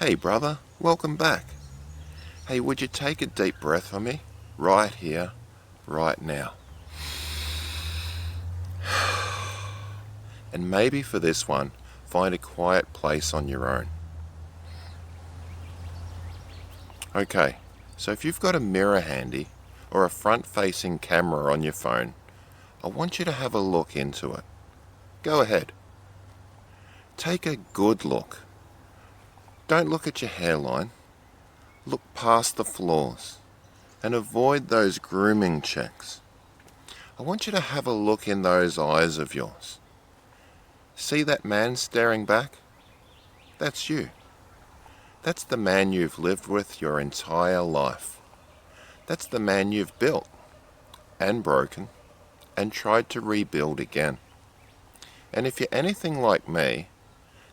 Hey brother, welcome back. Hey, would you take a deep breath for me? Right here, right now. And maybe for this one, find a quiet place on your own. Okay, so if you've got a mirror handy or a front-facing camera on your phone, I want you to have a look into it. Go ahead. Take a good look. Don't look at your hairline. Look past the flaws and avoid those grooming checks. I want you to have a look in those eyes of yours. See that man staring back? That's you. That's the man you've lived with your entire life. That's the man you've built and broken and tried to rebuild again. And if you're anything like me,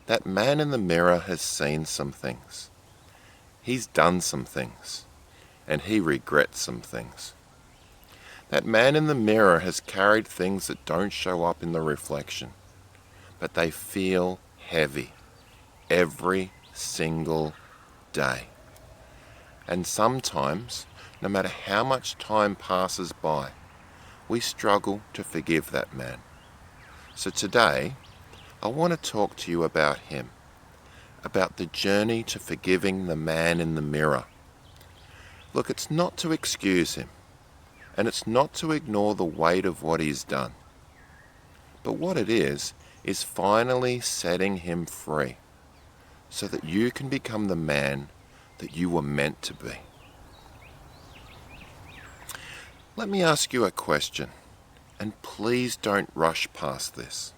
that man in the mirror has seen some things. He's done some things, and he regrets some things. That man in the mirror has carried things that don't show up in the reflection, but they feel heavy every single day. And sometimes, no matter how much time passes by, we struggle to forgive that man. So today, I want to talk to you about him, about the journey to forgiving the man in the mirror. Look, it's not to excuse him, and it's not to ignore the weight of what he's done. But what it is finally setting him free, so that you can become the man that you were meant to be. Let me ask you a question, and please don't rush past this.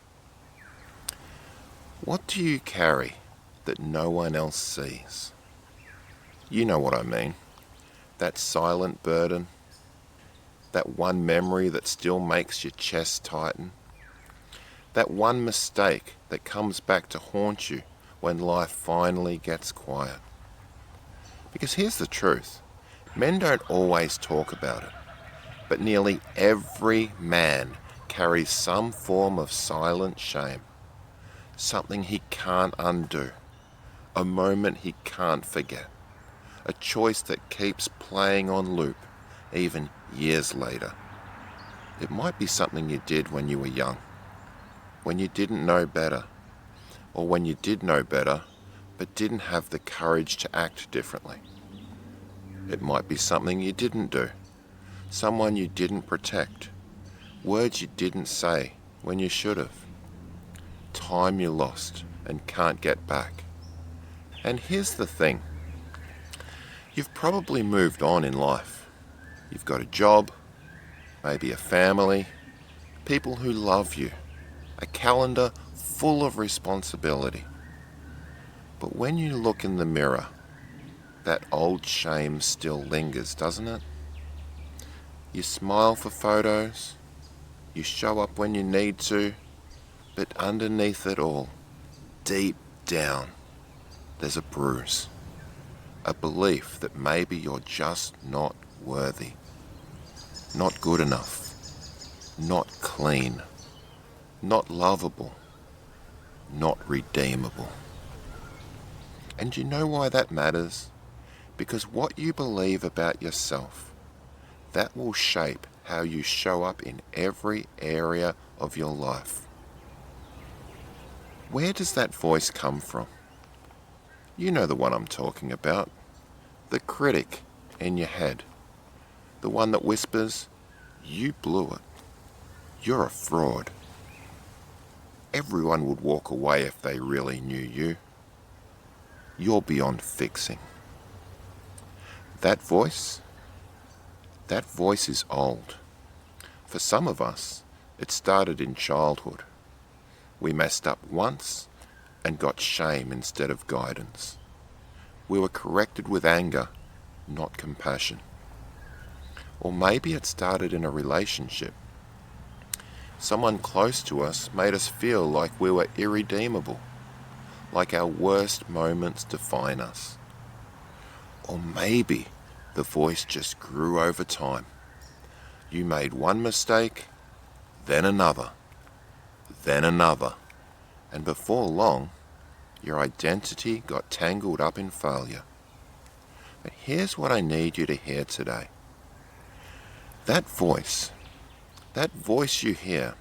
What do you carry that no one else sees? You know what I mean. That silent burden, that one memory that still makes your chest tighten, that one mistake that comes back to haunt you when life finally gets quiet. Because here's the truth, men don't always talk about it, but nearly every man carries some form of silent shame, something he can't undo, a moment he can't forget, a choice that keeps playing on loop even years later. It might be something you did when you were young, when you didn't know better, or when you did know better but didn't have the courage to act differently. It might be something you didn't do, someone you didn't protect, words you didn't say when you should have, time you lost and can't get back. And here's the thing, you've probably moved on in life. You've got a job, maybe a family, people who love you, a calendar full of responsibility. But when you look in the mirror, that old shame still lingers, doesn't it? You smile for photos, you show up when you need to, but underneath it all, deep down, there's a bruise, a belief that maybe you're just not worthy, not good enough, not clean, not lovable, not redeemable. And you know why that matters? Because what you believe about yourself, that will shape how you show up in every area of your life. Where does that voice come from? You know the one I'm talking about. The critic in your head. The one that whispers, you blew it. You're a fraud. Everyone would walk away if they really knew you. You're beyond fixing. That voice is old. For some of us, it started in childhood. We messed up once and got shame instead of guidance. We were corrected with anger, not compassion. Or maybe it started in a relationship. Someone close to us made us feel like we were irredeemable, like our worst moments define us. Or maybe the voice just grew over time. You made one mistake, then another, and before long, Your identity got tangled up in failure. But here's what I need you to hear today. That voice you hear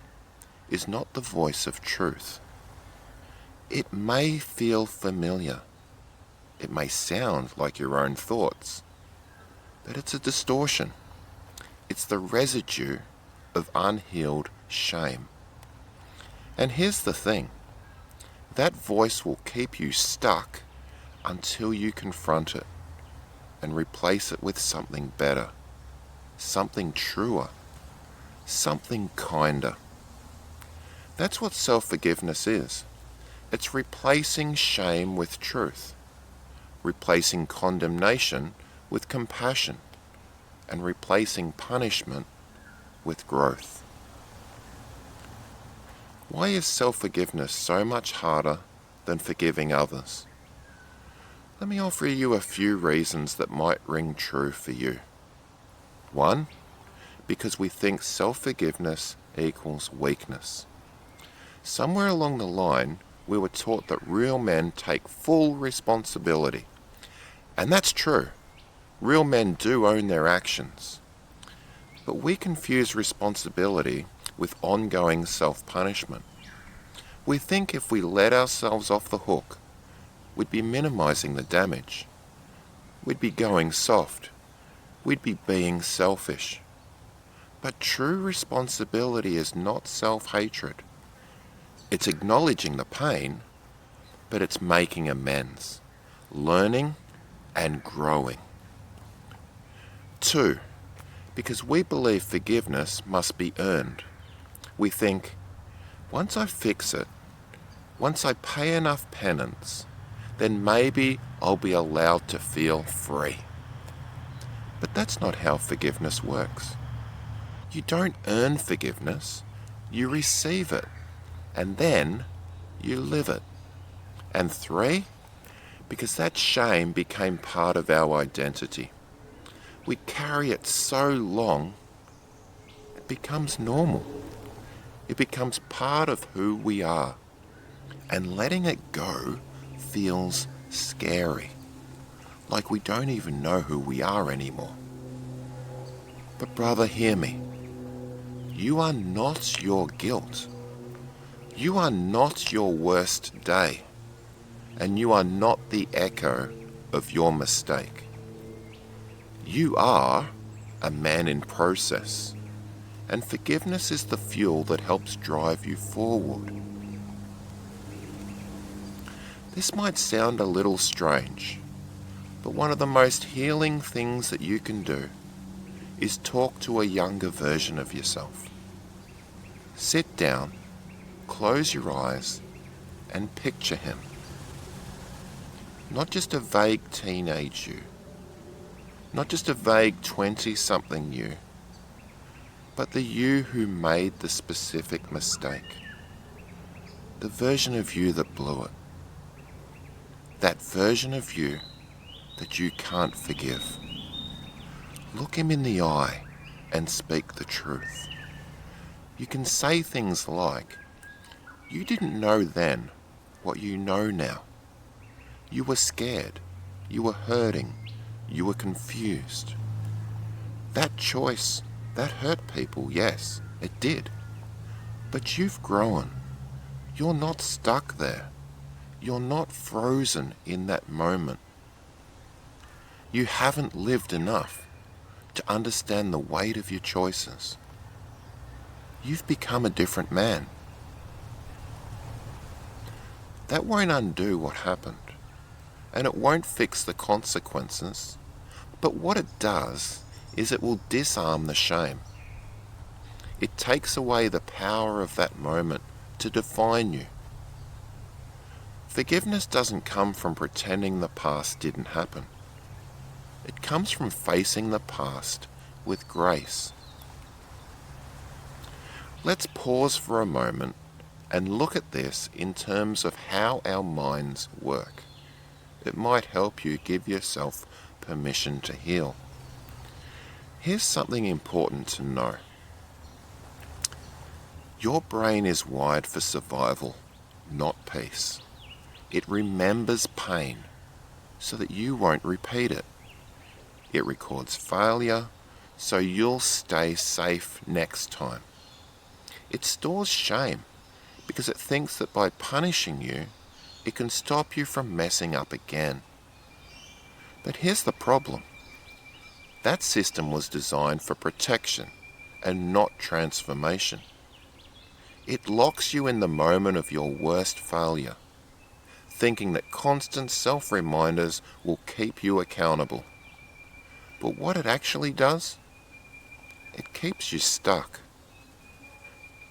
is not the voice of truth. It may feel familiar. It may sound like your own thoughts, but it's a distortion. It's the residue of unhealed shame. And here's the thing. That voice will keep you stuck until you confront it and replace it with something better, something truer, something kinder. That's what self-forgiveness is. It's replacing shame with truth, replacing condemnation with compassion, and replacing punishment with growth. Why is self-forgiveness so much harder than forgiving others? Let me offer you a few reasons that might ring true for you. 1, because we think self-forgiveness equals weakness. Somewhere along the line, we were taught that real men take full responsibility. And that's true. Real men do own their actions. But we confuse responsibility with ongoing self-punishment. We think if we let ourselves off the hook, we'd be minimizing the damage. We'd be going soft. We'd be being selfish. But true responsibility is not self-hatred. It's acknowledging the pain, but it's making amends, learning and growing. 2, because we believe forgiveness must be earned. We think, once I fix it, once I pay enough penance, then maybe I'll be allowed to feel free. But that's not how forgiveness works. You don't earn forgiveness, you receive it, and then you live it. And 3, because that shame became part of our identity. We carry it so long, it becomes normal. It becomes part of who we are. And letting it go feels scary, like we don't even know who we are anymore. But brother, hear me. You are not your guilt. You are not your worst day. And you are not the echo of your mistake. You are a man in process. And forgiveness is the fuel that helps drive you forward. This might sound a little strange, but one of the most healing things that you can do is talk to a younger version of yourself. Sit down, close your eyes, and picture him. Not just a vague teenage you, not just a vague 20-something you, but the you who made the specific mistake. The version of you that blew it. That version of you that you can't forgive. Look him in the eye and speak the truth. You can say things like, you didn't know then what you know now. You were scared, you were hurting, you were confused. That choice, that hurt people, yes, it did. But you've grown. You're not stuck there. You're not frozen in that moment. You haven't lived enough to understand the weight of your choices. You've become a different man. That won't undo what happened, and it won't fix the consequences, but what it does is it will disarm the shame. It takes away the power of that moment to define you. Forgiveness doesn't come from pretending the past didn't happen. It comes from facing the past with grace. Let's pause for a moment and look at this in terms of how our minds work. It might help you give yourself permission to heal. Here's something important to know. Your brain is wired for survival, not peace. It remembers pain so that you won't repeat it. It records failure so you'll stay safe next time. It stores shame because it thinks that by punishing you, it can stop you from messing up again. But here's the problem. That system was designed for protection and not transformation. It locks you in the moment of your worst failure, thinking that constant self-reminders will keep you accountable. But what it actually does? It keeps you stuck.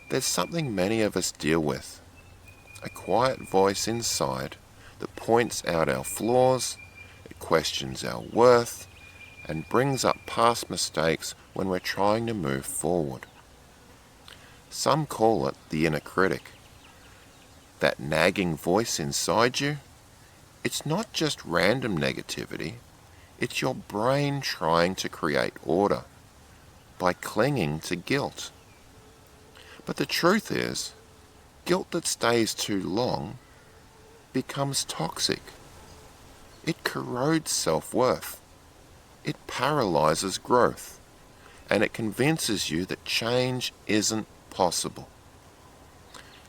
There's something many of us deal with, a quiet voice inside that points out our flaws, it questions our worth, and brings up past mistakes when we're trying to move forward. Some call it the inner critic. That nagging voice inside you, it's not just random negativity, it's your brain trying to create order by clinging to guilt. But the truth is, guilt that stays too long becomes toxic. It corrodes self-worth. It paralyzes growth. And it convinces you that change isn't possible.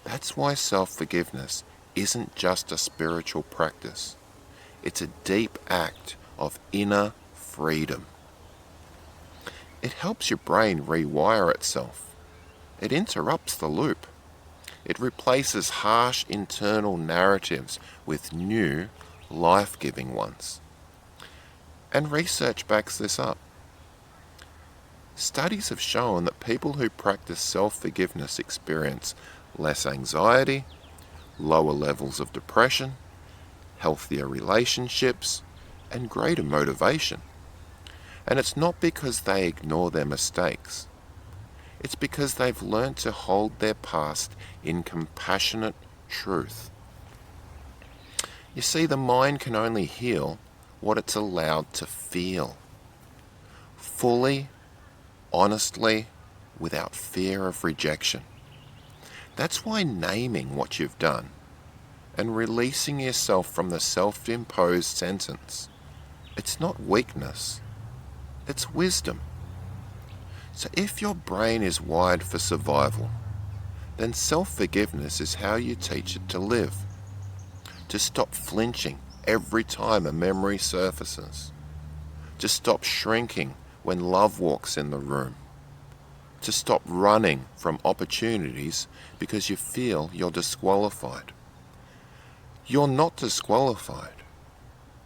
That's why self-forgiveness isn't just a spiritual practice. It's a deep act of inner freedom. It helps your brain rewire itself. It interrupts the loop. It replaces harsh internal narratives with new, life-giving ones. And research backs this up. Studies have shown that people who practice self-forgiveness experience less anxiety, lower levels of depression, healthier relationships, and greater motivation. And it's not because they ignore their mistakes. It's because they've learned to hold their past in compassionate truth. You see, the mind can only heal what it's allowed to feel. Fully, honestly, without fear of rejection. That's why naming what you've done and releasing yourself from the self-imposed sentence, it's not weakness, it's wisdom. So if your brain is wired for survival, then self-forgiveness is how you teach it to live. To stop flinching every time a memory surfaces. To stop shrinking when love walks in the room. To stop running from opportunities because you feel you're disqualified. You're not disqualified.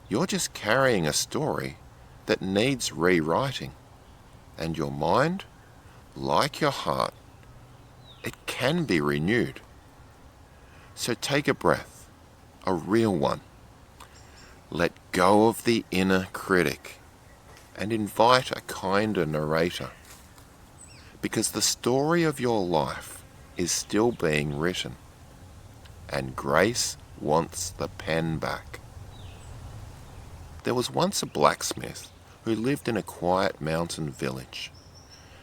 You're just carrying a story that needs rewriting. And your mind, like your heart, it can be renewed. So take a breath, a real one. Let go of the inner critic and invite a kinder narrator. Because the story of your life is still being written, and grace wants the pen back. There was once a blacksmith who lived in a quiet mountain village.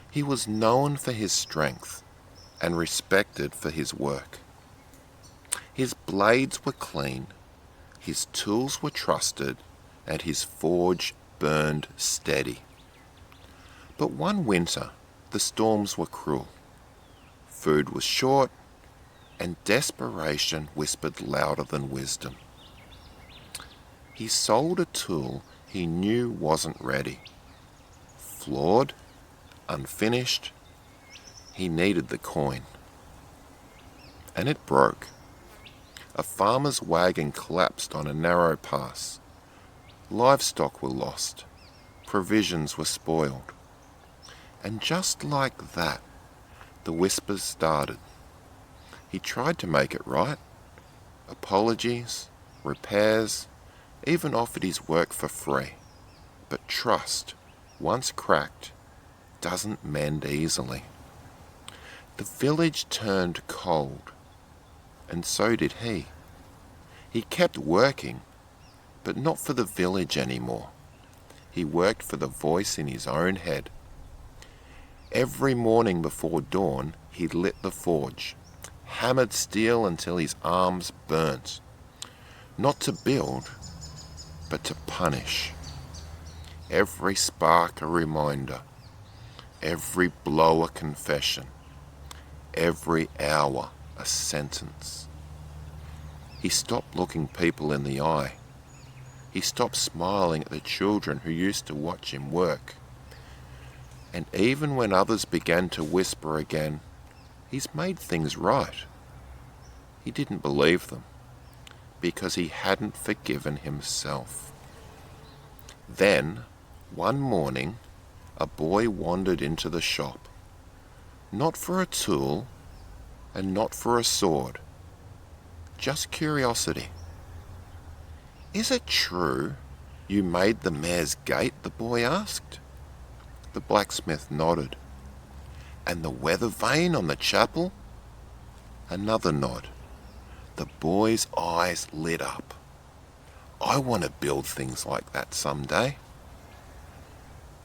He was known for his strength and respected for his work. His blades were clean, his tools were trusted, and his forge burned steady. But one winter, the storms were cruel. Food was short, and desperation whispered louder than wisdom. He sold a tool he knew wasn't ready. Flawed, unfinished, he needed the coin. And it broke. A farmer's wagon collapsed on a narrow pass. Livestock were lost. Provisions were spoiled. And just like that, the whispers started. He tried to make it right. Apologies, repairs, even offered his work for free. But trust, once cracked, doesn't mend easily. The village turned cold, and so did he. He kept working, but not for the village anymore. He worked for the voice in his own head. Every morning before dawn, he lit the forge, hammered steel until his arms burnt, not to build, but to punish. Every spark a reminder, every blow a confession, every hour a sentence. He stopped looking people in the eye. He stopped smiling at the children who used to watch him work. And even when others began to whisper again, "He's made things right," he didn't believe them because he hadn't forgiven himself. Then, one morning, a boy wandered into the shop, not for a tool and not for a sword, just curiosity. "Is it true you made the mayor's gate?" the boy asked. The blacksmith nodded. "And the weather vane on the chapel?" Another nod. The boy's eyes lit up. "I want to build things like that someday."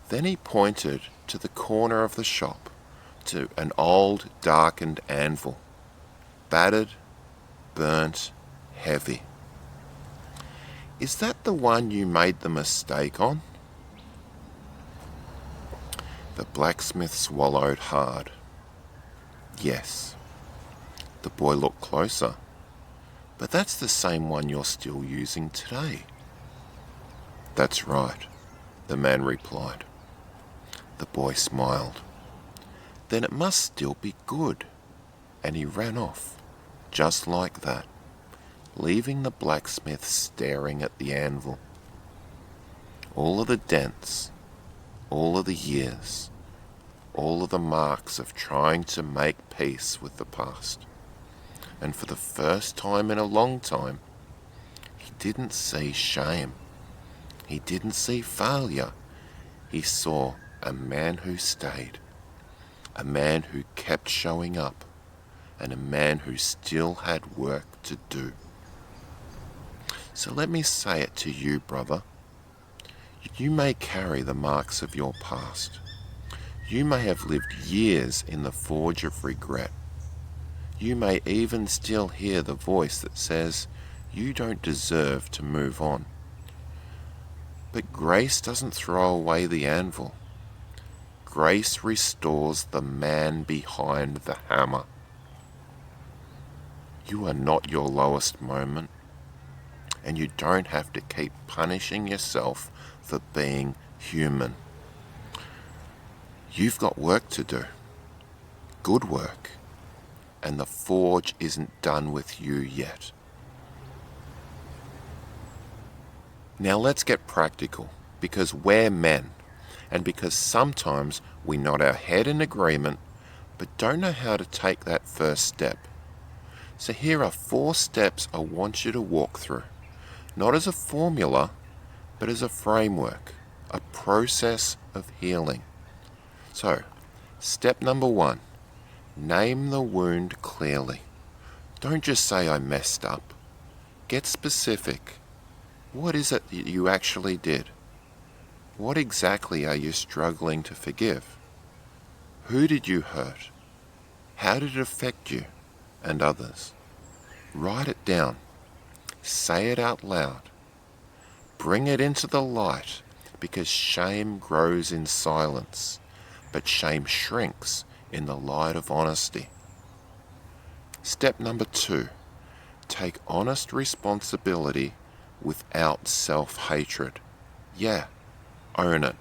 Then he pointed to the corner of the shop, to an old, darkened anvil, battered, burnt, heavy. "Is that the one you made the mistake on?" The blacksmith swallowed hard. "Yes." The boy looked closer. "But that's the same one you're still using today." "That's right," the man replied. The boy smiled. "Then it must still be good." And he ran off, just like that, leaving the blacksmith staring at the anvil. All of the dents, all of the years, all of the marks of trying to make peace with the past. And for the first time in a long time, he didn't see shame. He didn't see failure. He saw a man who stayed, a man who kept showing up, and a man who still had work to do. So let me say it to you, brother. You may carry the marks of your past. You may have lived years in the forge of regret. You may even still hear the voice that says you don't deserve to move on. But grace doesn't throw away the anvil. Grace restores the man behind the hammer. You are not your lowest moment, and you don't have to keep punishing yourself for being human. You've got work to do, good work, and the forge isn't done with you yet. Now let's get practical, because we're men, and because sometimes we nod our head in agreement, but don't know how to take that first step. So here are 4 steps I want you to walk through, not as a formula, but as a framework, a process of healing. So, step number 1, name the wound clearly. Don't just say I messed up. Get specific. What is it that you actually did? What exactly are you struggling to forgive? Who did you hurt? How did it affect you and others? Write it down. Say it out loud. Bring it into the light, because shame grows in silence, but shame shrinks in the light of honesty. Step number 2, take honest responsibility without self-hatred. Yeah, own it.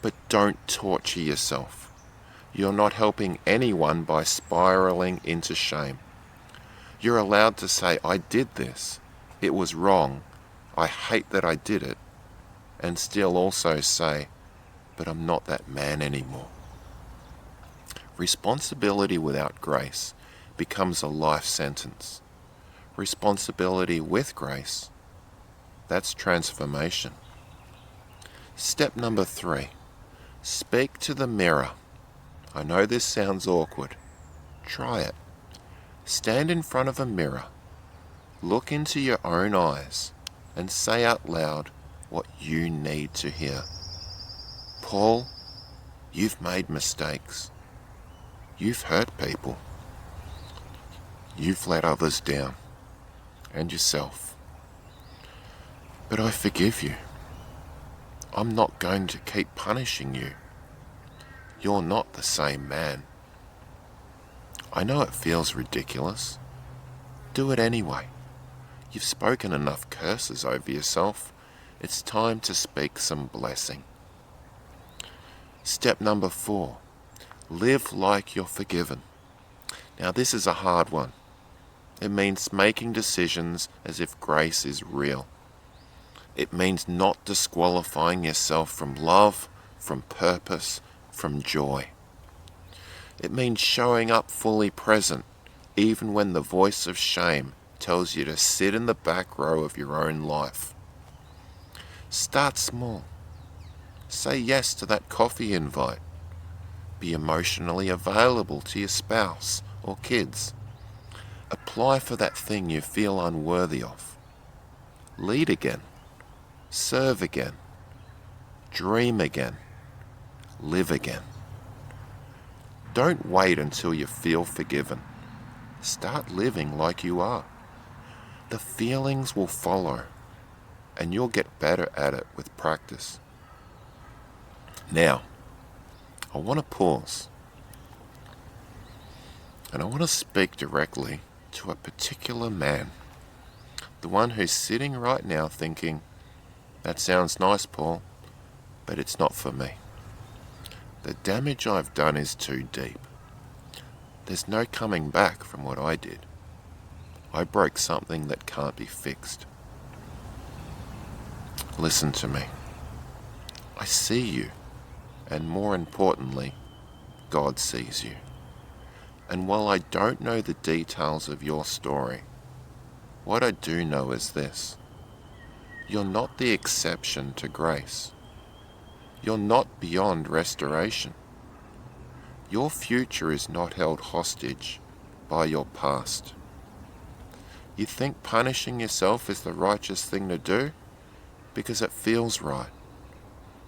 But don't torture yourself. You're not helping anyone by spiraling into shame. You're allowed to say, I did this. It was wrong. I hate that I did it. And still also say, but I'm not that man anymore. Responsibility without grace becomes a life sentence. Responsibility with grace, that's transformation. Step number 3, speak to the mirror. I know this sounds awkward. Try it. Stand in front of a mirror. Look into your own eyes and say out loud what you need to hear. Paul, you've made mistakes. You've hurt people. You've let others down and yourself. But I forgive you. I'm not going to keep punishing you. You're not the same man. I know it feels ridiculous. Do it anyway. You've spoken enough curses over yourself. It's time to speak some blessing. Step number 4. Live like you're forgiven. Now this is a hard one. It means making decisions as if grace is real. It means not disqualifying yourself from love, from purpose, from joy. It means showing up fully present, even when the voice of shame tells you to sit in the back row of your own life. Start small. Say yes to that coffee invite. Be emotionally available to your spouse or kids. Apply for that thing you feel unworthy of. Lead again. Serve again. Dream again. Live again. Don't wait until you feel forgiven. Start living like you are. The feelings will follow, and you'll get better at it with practice. Now, I want to pause, and I want to speak directly to a particular man, the one who's sitting right now thinking, that sounds nice, Paul, but it's not for me. The damage I've done is too deep. There's no coming back from what I did. I broke something that can't be fixed. Listen to me. I see you, and more importantly, God sees you. And while I don't know the details of your story, what I do know is this. You're not the exception to grace. You're not beyond restoration. Your future is not held hostage by your past. You think punishing yourself is the righteous thing to do because it feels right.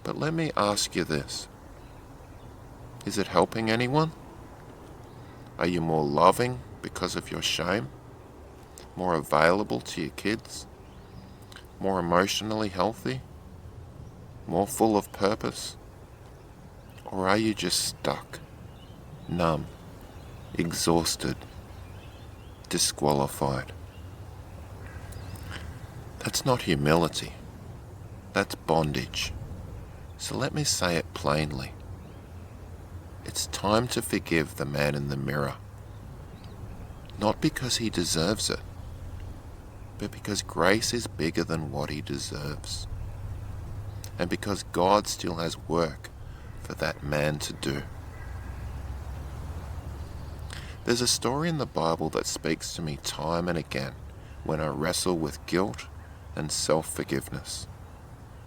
But let me ask you this. Is it helping anyone? Are you more loving because of your shame? More available to your kids? More emotionally healthy? More full of purpose? Or are you just stuck, numb, exhausted, disqualified? That's not humility. That's bondage. So let me say it plainly. It's time to forgive the man in the mirror. Not because he deserves it, but because grace is bigger than what he deserves. And because God still has work for that man to do. There's a story in the Bible that speaks to me time and again when I wrestle with guilt and self-forgiveness.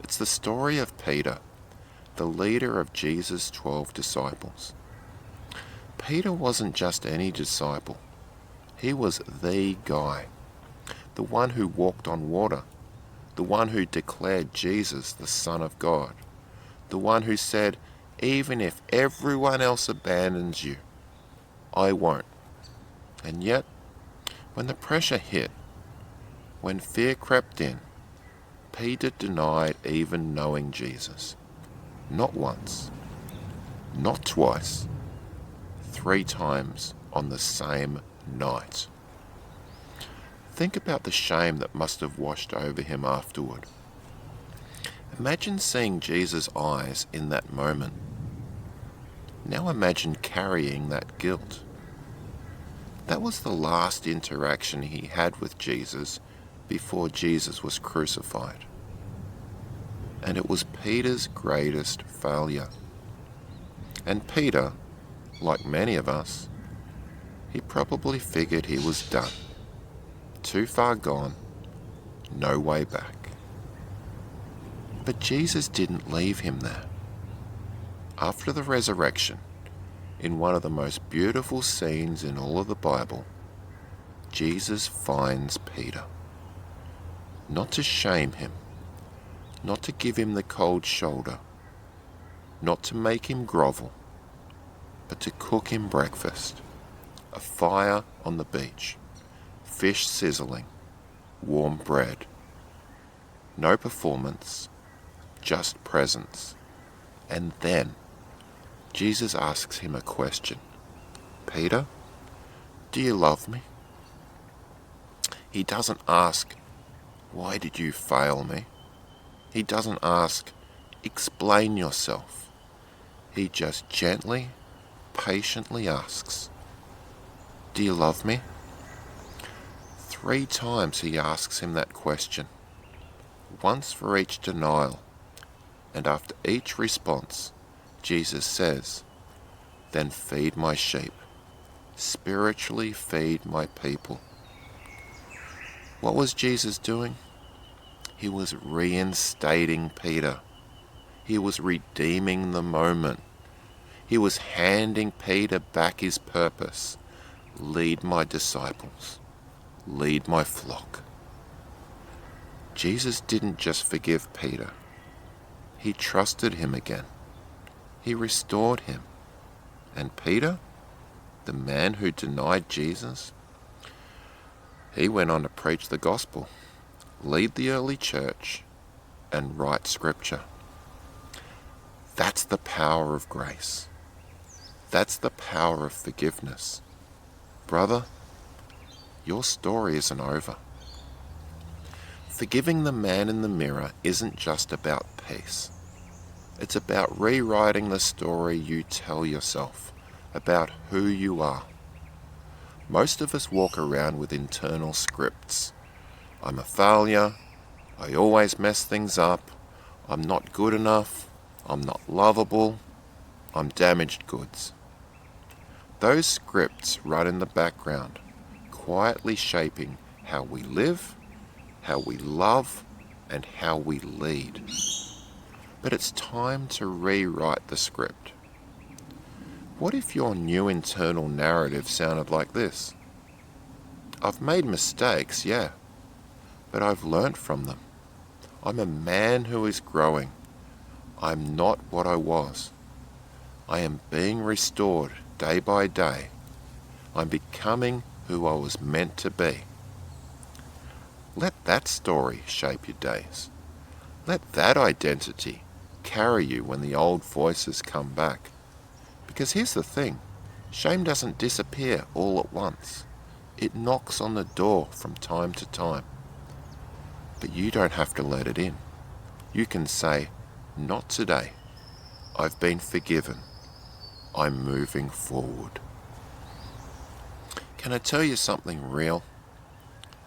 It's the story of Peter, the leader of Jesus' 12 disciples. Peter wasn't just any disciple. He was the guy, the one who walked on water, the one who declared Jesus the Son of God, the one who said, even if everyone else abandons you, I won't. And yet, when the pressure hit, when fear crept in, Peter denied even knowing Jesus. Not once, not twice, 3 times on the same night. Think about the shame that must have washed over him afterward. Imagine seeing Jesus' eyes in that moment. Now imagine carrying that guilt. That was the last interaction he had with Jesus before Jesus was crucified. And it was Peter's greatest failure. And Peter, like many of us, he probably figured he was done. Too far gone, no way back. But Jesus didn't leave him there. After the resurrection, in one of the most beautiful scenes in all of the Bible, Jesus finds Peter. Not to shame him, not to give him the cold shoulder, not to make him grovel, but to cook him breakfast, a fire on the beach, fish sizzling, warm bread. No performance, just presence. And then Jesus asks him a question. Peter, do you love me? He doesn't ask, why did you fail me? He doesn't ask, explain yourself. He just gently, patiently asks, do you love me? 3 times he asks him that question, once for each denial, and after each response, Jesus says, then feed my sheep, spiritually feed my people. What was Jesus doing? He was reinstating Peter. He was redeeming the moment. He was handing Peter back his purpose. Lead my disciples. Lead my flock. Jesus didn't just forgive Peter. He trusted him again. He restored him. And Peter, the man who denied Jesus, he went on to preach the gospel, lead the early church, and write scripture. That's the power of grace. That's the power of forgiveness. Brother, your story isn't over. Forgiving the man in the mirror isn't just about peace. It's about rewriting the story you tell yourself about who you are. Most of us walk around with internal scripts. I'm a failure. I always mess things up. I'm not good enough. I'm not lovable. I'm damaged goods. Those scripts run in the background, quietly shaping how we live, how we love, and how we lead. But it's time to rewrite the script. What if your new internal narrative sounded like this? I've made mistakes, yeah, but I've learnt from them. I'm a man who is growing. I'm not what I was. I am being restored day by day. I'm becoming who I was meant to be. Let that story shape your days. Let that identity carry you when the old voices come back. Because here's the thing, shame doesn't disappear all at once. It knocks on the door from time to time. But you don't have to let it in. You can say, not today. I've been forgiven. I'm moving forward. Can I tell you something real?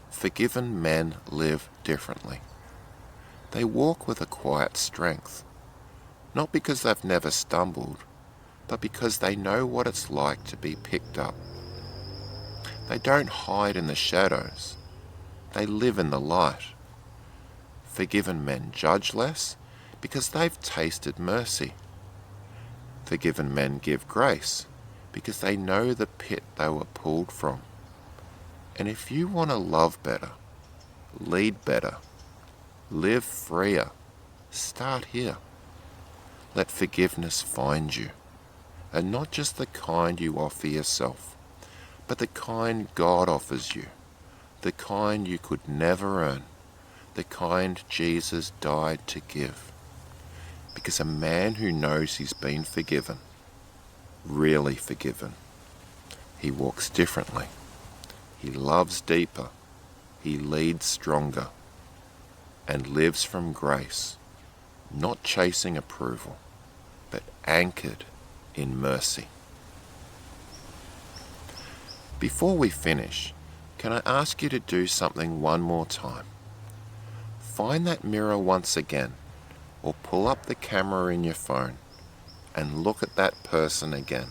Forgiven men live differently. They walk with a quiet strength, not because they've never stumbled, but because they know what it's like to be picked up. They don't hide in the shadows. They live in the light. Forgiven men judge less because they've tasted mercy. Forgiven men give grace because they know the pit they were pulled from. And if you want to love better, lead better, live freer, start here. Let forgiveness find you, and not just the kind you offer yourself, but the kind God offers you, the kind you could never earn, the kind Jesus died to give. Because a man who knows he's been forgiven, really forgiven, he walks differently. He loves deeper. He leads stronger. And lives from grace, not chasing approval, but anchored in mercy. Before we finish, can I ask you to do something one more time? Find that mirror once again, or pull up the camera in your phone and look at that person again.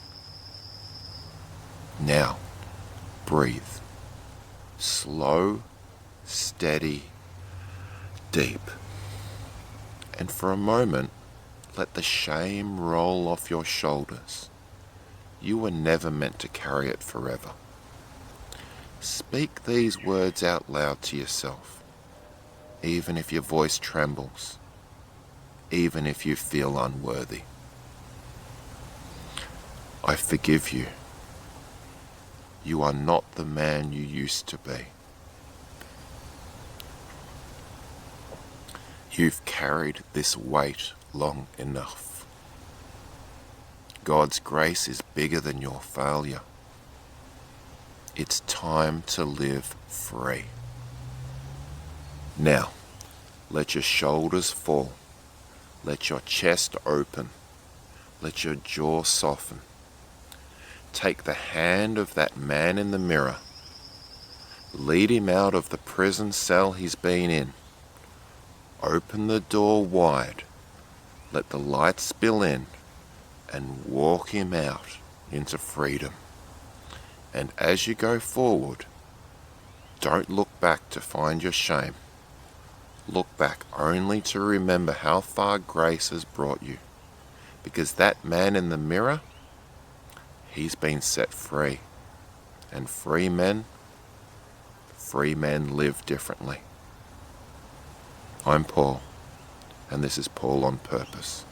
Now, breathe. Slow, steady, deep. And for a moment, let the shame roll off your shoulders. You were never meant to carry it forever. Speak these words out loud to yourself, even if your voice trembles, even if you feel unworthy. I forgive you. You are not the man you used to be. You've carried this weight long enough. God's grace is bigger than your failure. It's time to live free. Now, let your shoulders fall. Let your chest open. Let your jaw soften. Take the hand of that man in the mirror. Lead him out of the prison cell he's been in. Open the door wide. Let the light spill in and walk him out into freedom. And as you go forward, don't look back to find your shame. Look back only to remember how far grace has brought you. Because that man in the mirror, he's been set free. And free men live differently. I'm Paul, and this is Paul on Purpose.